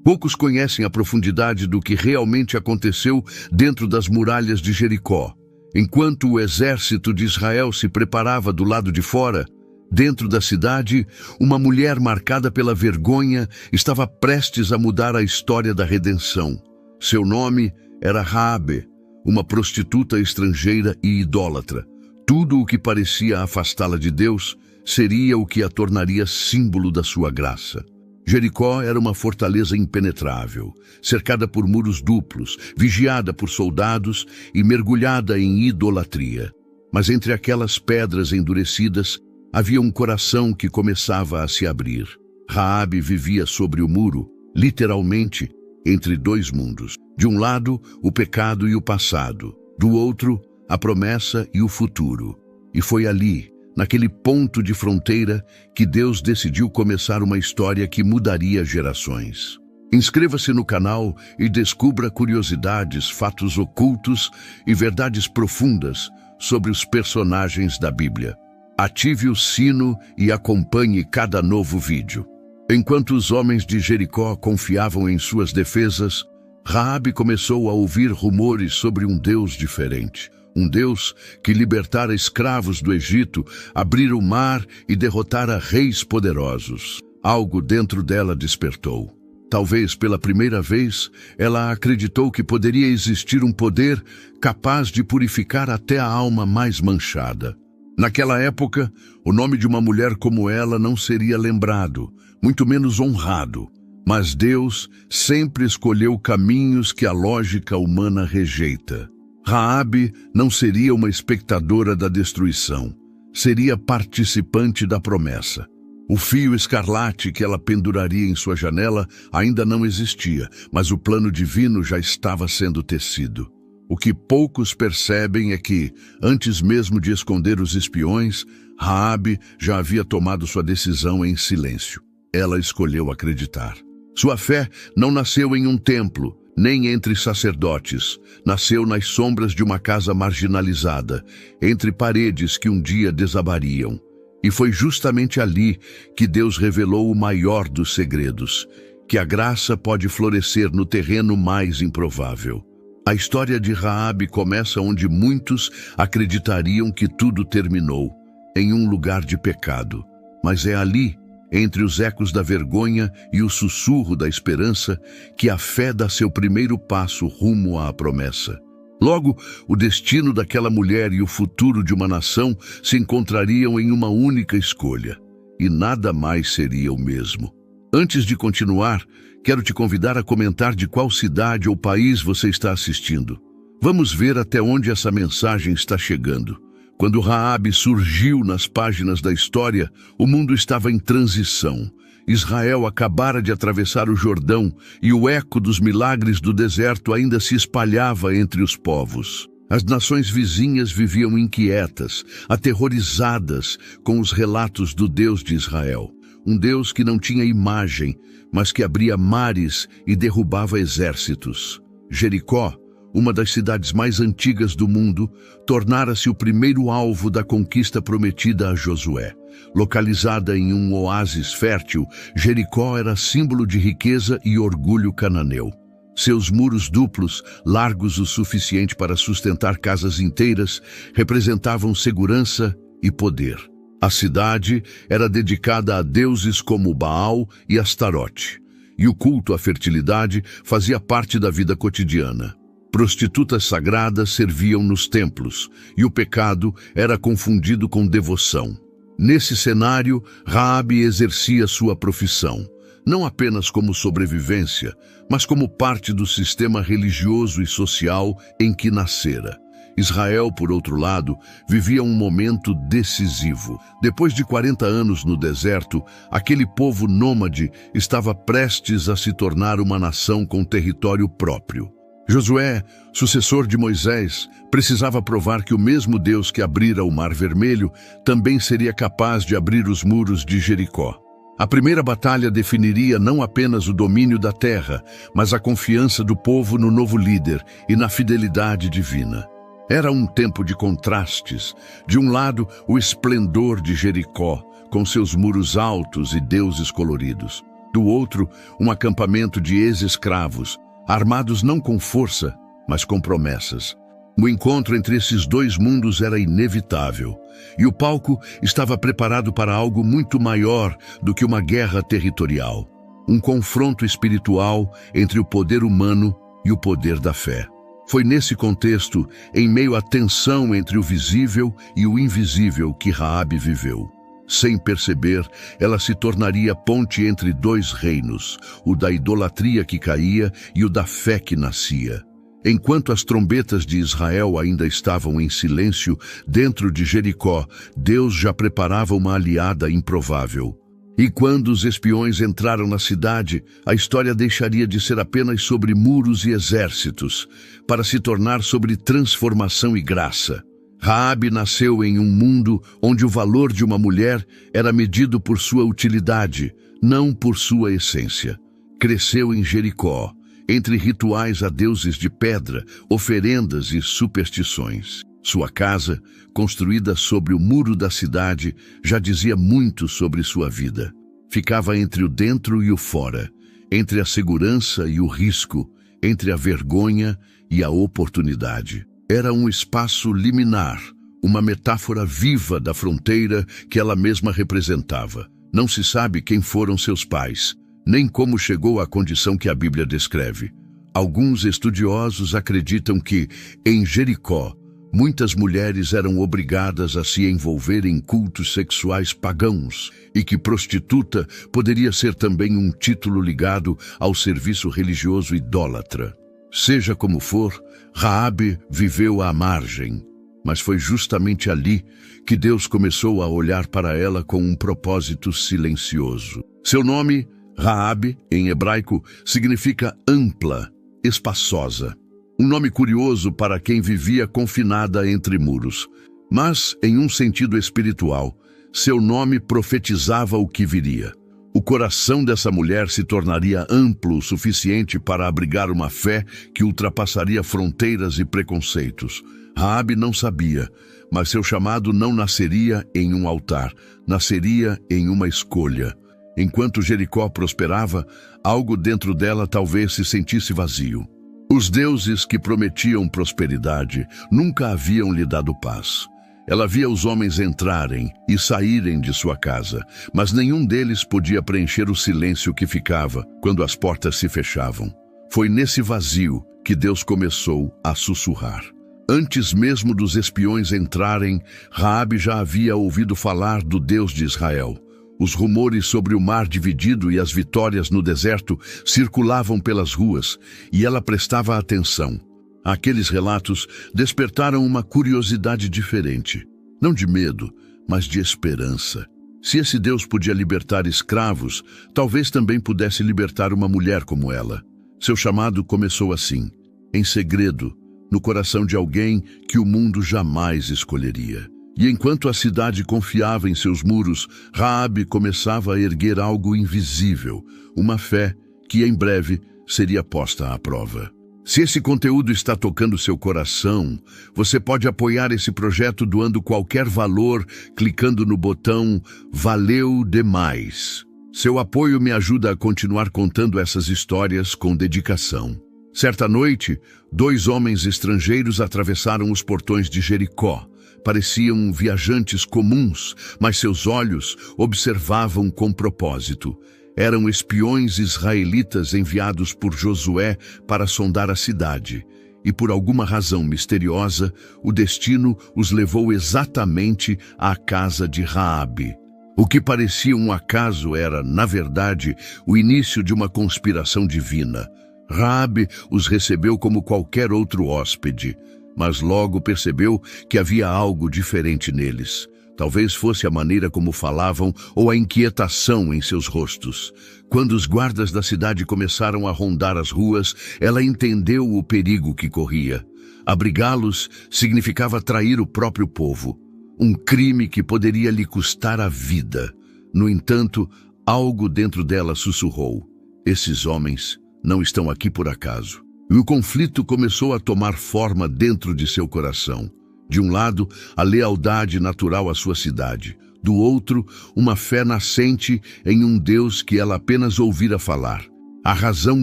Poucos conhecem a profundidade do que realmente aconteceu dentro das muralhas de Jericó. Enquanto o exército de Israel se preparava do lado de fora, dentro da cidade, uma mulher marcada pela vergonha estava prestes a mudar a história da redenção. Seu nome era Raabe, uma prostituta estrangeira e idólatra. Tudo o que parecia afastá-la de Deus seria o que a tornaria símbolo da sua graça. Jericó era uma fortaleza impenetrável, cercada por muros duplos, vigiada por soldados e mergulhada em idolatria. Mas entre aquelas pedras endurecidas, havia um coração que começava a se abrir. Raabe vivia sobre o muro, literalmente, entre dois mundos. De um lado, o pecado e o passado. Do outro, a promessa e o futuro. E foi ali, naquele ponto de fronteira, que Deus decidiu começar uma história que mudaria gerações. Inscreva-se no canal e descubra curiosidades, fatos ocultos e verdades profundas sobre os personagens da Bíblia. Ative o sino e acompanhe cada novo vídeo. Enquanto os homens de Jericó confiavam em suas defesas, Raabe começou a ouvir rumores sobre um Deus diferente. Um Deus que libertara escravos do Egito, abrira o mar e derrotara reis poderosos. Algo dentro dela despertou. Talvez pela primeira vez, ela acreditou que poderia existir um poder capaz de purificar até a alma mais manchada. Naquela época, o nome de uma mulher como ela não seria lembrado, muito menos honrado. Mas Deus sempre escolheu caminhos que a lógica humana rejeita. Raabe não seria uma espectadora da destruição, seria participante da promessa. O fio escarlate que ela penduraria em sua janela ainda não existia, mas o plano divino já estava sendo tecido. O que poucos percebem é que, antes mesmo de esconder os espiões, Raabe já havia tomado sua decisão em silêncio. Ela escolheu acreditar. Sua fé não nasceu em um templo, nem entre sacerdotes. Nasceu nas sombras de uma casa marginalizada, entre paredes que um dia desabariam. E foi justamente ali que Deus revelou o maior dos segredos, que a graça pode florescer no terreno mais improvável. A história de Raabe começa onde muitos acreditariam que tudo terminou, em um lugar de pecado. Mas é ali, entre os ecos da vergonha e o sussurro da esperança, que a fé dá seu primeiro passo rumo à promessa. Logo, o destino daquela mulher e o futuro de uma nação se encontrariam em uma única escolha, e nada mais seria o mesmo. Antes de continuar, quero te convidar a comentar de qual cidade ou país você está assistindo. Vamos ver até onde essa mensagem está chegando. Quando Raabe surgiu nas páginas da história, o mundo estava em transição. Israel acabara de atravessar o Jordão e o eco dos milagres do deserto ainda se espalhava entre os povos. As nações vizinhas viviam inquietas, aterrorizadas com os relatos do Deus de Israel. Um Deus que não tinha imagem, mas que abria mares e derrubava exércitos. Jericó, uma das cidades mais antigas do mundo, tornara-se o primeiro alvo da conquista prometida a Josué. Localizada em um oásis fértil, Jericó era símbolo de riqueza e orgulho cananeu. Seus muros duplos, largos o suficiente para sustentar casas inteiras, representavam segurança e poder. A cidade era dedicada a deuses como Baal e Astarote, e o culto à fertilidade fazia parte da vida cotidiana. Prostitutas sagradas serviam nos templos, e o pecado era confundido com devoção. Nesse cenário, Raabe exercia sua profissão, não apenas como sobrevivência, mas como parte do sistema religioso e social em que nascera. Israel, por outro lado, vivia um momento decisivo. Depois de 40 anos no deserto, aquele povo nômade estava prestes a se tornar uma nação com território próprio. Josué, sucessor de Moisés, precisava provar que o mesmo Deus que abrira o Mar Vermelho também seria capaz de abrir os muros de Jericó. A primeira batalha definiria não apenas o domínio da terra, mas a confiança do povo no novo líder e na fidelidade divina. Era um tempo de contrastes. De um lado, o esplendor de Jericó, com seus muros altos e deuses coloridos. Do outro, um acampamento de ex-escravos, armados não com força, mas com promessas. O encontro entre esses dois mundos era inevitável, e o palco estava preparado para algo muito maior do que uma guerra territorial. Um confronto espiritual entre o poder humano e o poder da fé. Foi nesse contexto, em meio à tensão entre o visível e o invisível, que Raabe viveu. Sem perceber, ela se tornaria ponte entre dois reinos, o da idolatria que caía e o da fé que nascia. Enquanto as trombetas de Israel ainda estavam em silêncio dentro de Jericó, Deus já preparava uma aliada improvável. E quando os espiões entraram na cidade, a história deixaria de ser apenas sobre muros e exércitos, para se tornar sobre transformação e graça. Raabe nasceu em um mundo onde o valor de uma mulher era medido por sua utilidade, não por sua essência. Cresceu em Jericó, entre rituais a deuses de pedra, oferendas e superstições. Sua casa, construída sobre o muro da cidade, já dizia muito sobre sua vida. Ficava entre o dentro e o fora, entre a segurança e o risco, entre a vergonha e a oportunidade. Era um espaço liminar, uma metáfora viva da fronteira que ela mesma representava. Não se sabe quem foram seus pais, nem como chegou à condição que a Bíblia descreve. Alguns estudiosos acreditam que, em Jericó, muitas mulheres eram obrigadas a se envolver em cultos sexuais pagãos e que prostituta poderia ser também um título ligado ao serviço religioso idólatra. Seja como for, Raabe viveu à margem, mas foi justamente ali que Deus começou a olhar para ela com um propósito silencioso. Seu nome, Raabe, em hebraico, significa ampla, espaçosa. Um nome curioso para quem vivia confinada entre muros. Mas, em um sentido espiritual, seu nome profetizava o que viria. O coração dessa mulher se tornaria amplo o suficiente para abrigar uma fé que ultrapassaria fronteiras e preconceitos. Raabe não sabia, mas seu chamado não nasceria em um altar, nasceria em uma escolha. Enquanto Jericó prosperava, algo dentro dela talvez se sentisse vazio. Os deuses que prometiam prosperidade nunca haviam lhe dado paz. Ela via os homens entrarem e saírem de sua casa, mas nenhum deles podia preencher o silêncio que ficava quando as portas se fechavam. Foi nesse vazio que Deus começou a sussurrar. Antes mesmo dos espiões entrarem, Raabe já havia ouvido falar do Deus de Israel. Os rumores sobre o mar dividido e as vitórias no deserto circulavam pelas ruas, e ela prestava atenção. Aqueles relatos despertaram uma curiosidade diferente, não de medo, mas de esperança. Se esse Deus podia libertar escravos, talvez também pudesse libertar uma mulher como ela. Seu chamado começou assim, em segredo, no coração de alguém que o mundo jamais escolheria. E enquanto a cidade confiava em seus muros, Raabe começava a erguer algo invisível, uma fé que em breve seria posta à prova. Se esse conteúdo está tocando seu coração, você pode apoiar esse projeto doando qualquer valor, clicando no botão Valeu Demais. Seu apoio me ajuda a continuar contando essas histórias com dedicação. Certa noite, 2 homens estrangeiros atravessaram os portões de Jericó. Pareciam viajantes comuns, mas seus olhos observavam com propósito. Eram espiões israelitas enviados por Josué para sondar a cidade. E por alguma razão misteriosa, o destino os levou exatamente à casa de Raabe. O que parecia um acaso era, na verdade, o início de uma conspiração divina. Raabe os recebeu como qualquer outro hóspede, mas logo percebeu que havia algo diferente neles. Talvez fosse a maneira como falavam ou a inquietação em seus rostos. Quando os guardas da cidade começaram a rondar as ruas, ela entendeu o perigo que corria. Abrigá-los significava trair o próprio povo, um crime que poderia lhe custar a vida. No entanto, algo dentro dela sussurrou: esses homens não estão aqui por acaso. E o conflito começou a tomar forma dentro de seu coração. De um lado, a lealdade natural à sua cidade. Do outro, uma fé nascente em um Deus que ela apenas ouvira falar. A razão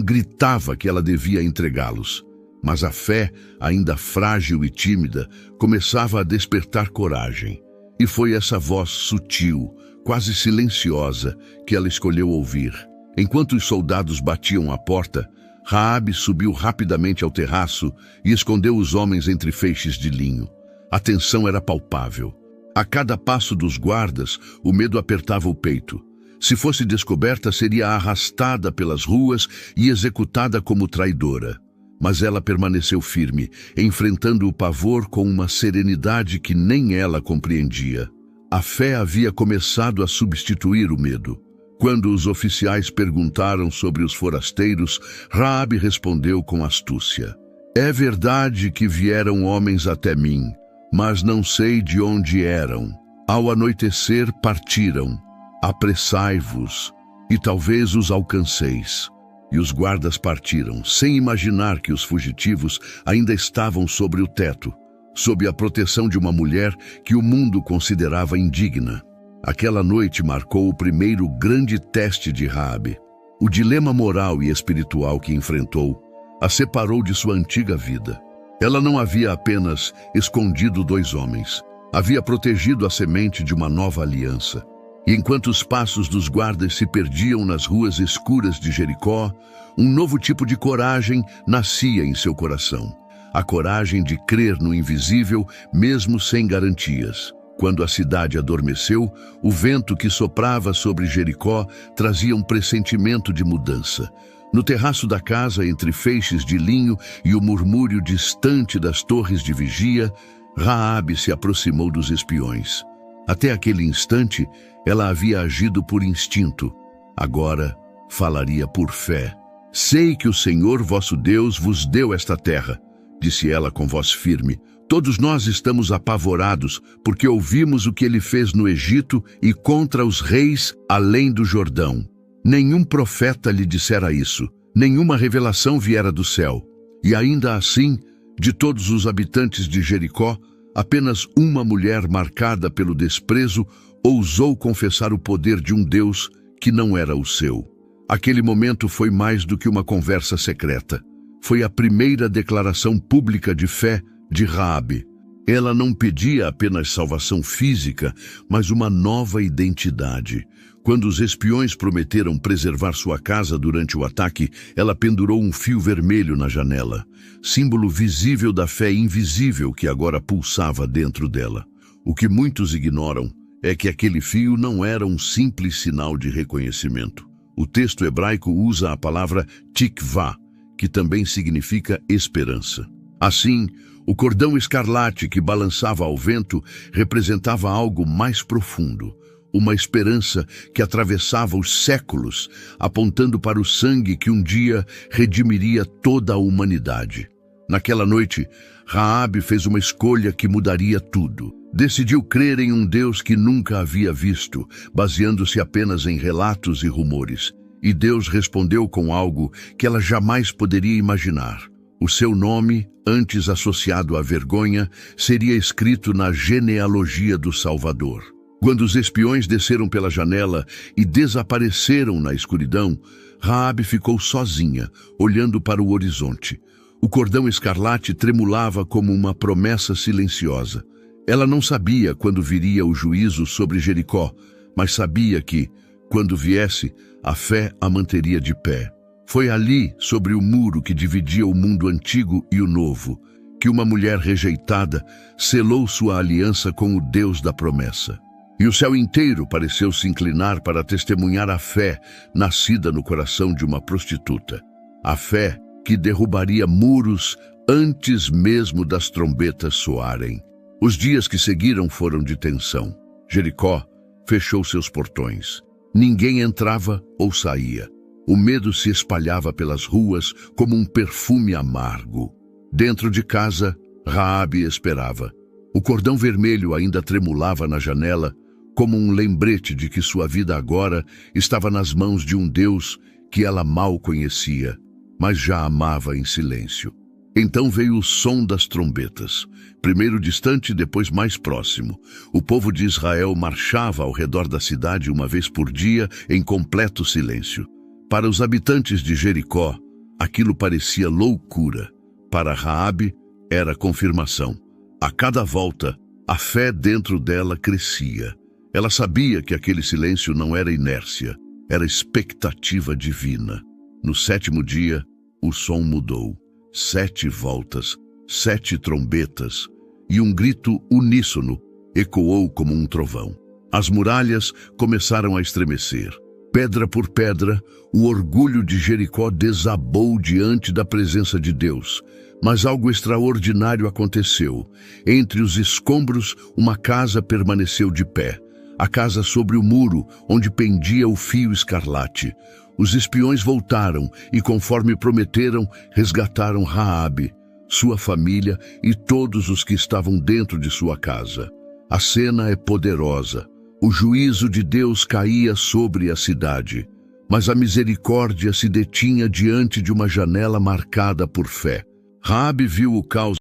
gritava que ela devia entregá-los, mas a fé, ainda frágil e tímida, começava a despertar coragem. E foi essa voz sutil, quase silenciosa, que ela escolheu ouvir. Enquanto os soldados batiam à porta, Raabe subiu rapidamente ao terraço e escondeu os homens entre feixes de linho. A tensão era palpável. A cada passo dos guardas, o medo apertava o peito. Se fosse descoberta, seria arrastada pelas ruas e executada como traidora. Mas ela permaneceu firme, enfrentando o pavor com uma serenidade que nem ela compreendia. A fé havia começado a substituir o medo. Quando os oficiais perguntaram sobre os forasteiros, Raabe respondeu com astúcia: "É verdade que vieram homens até mim, mas não sei de onde eram. Ao anoitecer partiram. Apressai-vos, e talvez os alcanceis." E os guardas partiram, sem imaginar que os fugitivos ainda estavam sobre o teto, sob a proteção de uma mulher que o mundo considerava indigna. Aquela noite marcou o primeiro grande teste de Raabe. O dilema moral e espiritual que enfrentou a separou de sua antiga vida. Ela não havia apenas escondido 2 homens, havia protegido a semente de uma nova aliança. E enquanto os passos dos guardas se perdiam nas ruas escuras de Jericó, um novo tipo de coragem nascia em seu coração. A coragem de crer no invisível, mesmo sem garantias. Quando a cidade adormeceu, o vento que soprava sobre Jericó trazia um pressentimento de mudança. No terraço da casa, entre feixes de linho e o murmúrio distante das torres de vigia, Raabe se aproximou dos espiões. Até aquele instante, ela havia agido por instinto. Agora, falaria por fé. "Sei que o Senhor vosso Deus vos deu esta terra", disse ela com voz firme. "Todos nós estamos apavorados, porque ouvimos o que ele fez no Egito e contra os reis além do Jordão. Nenhum profeta lhe dissera isso, nenhuma revelação viera do céu. E ainda assim, de todos os habitantes de Jericó, apenas uma mulher marcada pelo desprezo ousou confessar o poder de um Deus que não era o seu." Aquele momento foi mais do que uma conversa secreta. Foi a primeira declaração pública de fé de Raabe. Ela não pedia apenas salvação física, mas uma nova identidade. Quando os espiões prometeram preservar sua casa durante o ataque, ela pendurou um fio vermelho na janela, símbolo visível da fé invisível que agora pulsava dentro dela. O que muitos ignoram é que aquele fio não era um simples sinal de reconhecimento. O texto hebraico usa a palavra tikvá, que também significa esperança. Assim, o cordão escarlate que balançava ao vento representava algo mais profundo, uma esperança que atravessava os séculos, apontando para o sangue que um dia redimiria toda a humanidade. Naquela noite, Raabe fez uma escolha que mudaria tudo. Decidiu crer em um Deus que nunca havia visto, baseando-se apenas em relatos e rumores. E Deus respondeu com algo que ela jamais poderia imaginar. O seu nome, antes associado à vergonha, seria escrito na genealogia do Salvador. Quando os espiões desceram pela janela e desapareceram na escuridão, Raabe ficou sozinha, olhando para o horizonte. O cordão escarlate tremulava como uma promessa silenciosa. Ela não sabia quando viria o juízo sobre Jericó, mas sabia que, quando viesse, a fé a manteria de pé. Foi ali, sobre o muro que dividia o mundo antigo e o novo, que uma mulher rejeitada selou sua aliança com o Deus da promessa. E o céu inteiro pareceu se inclinar para testemunhar a fé nascida no coração de uma prostituta. A fé que derrubaria muros antes mesmo das trombetas soarem. Os dias que seguiram foram de tensão. Jericó fechou seus portões. Ninguém entrava ou saía. O medo se espalhava pelas ruas como um perfume amargo. Dentro de casa, Raabe esperava. O cordão vermelho ainda tremulava na janela, como um lembrete de que sua vida agora estava nas mãos de um Deus que ela mal conhecia, mas já amava em silêncio. Então veio o som das trombetas, primeiro distante, depois mais próximo. O povo de Israel marchava ao redor da cidade uma vez por dia em completo silêncio. Para os habitantes de Jericó, aquilo parecia loucura. Para Raabe, era confirmação. A cada volta, a fé dentro dela crescia. Ela sabia que aquele silêncio não era inércia, era expectativa divina. No 7º dia, o som mudou. 7 voltas, 7 trombetas, e um grito uníssono ecoou como um trovão. As muralhas começaram a estremecer. Pedra por pedra, o orgulho de Jericó desabou diante da presença de Deus. Mas algo extraordinário aconteceu. Entre os escombros, uma casa permaneceu de pé. A casa sobre o muro, onde pendia o fio escarlate. Os espiões voltaram e, conforme prometeram, resgataram Raabe, sua família e todos os que estavam dentro de sua casa. A cena é poderosa. O juízo de Deus caía sobre a cidade, mas a misericórdia se detinha diante de uma janela marcada por fé. Raabe viu o caos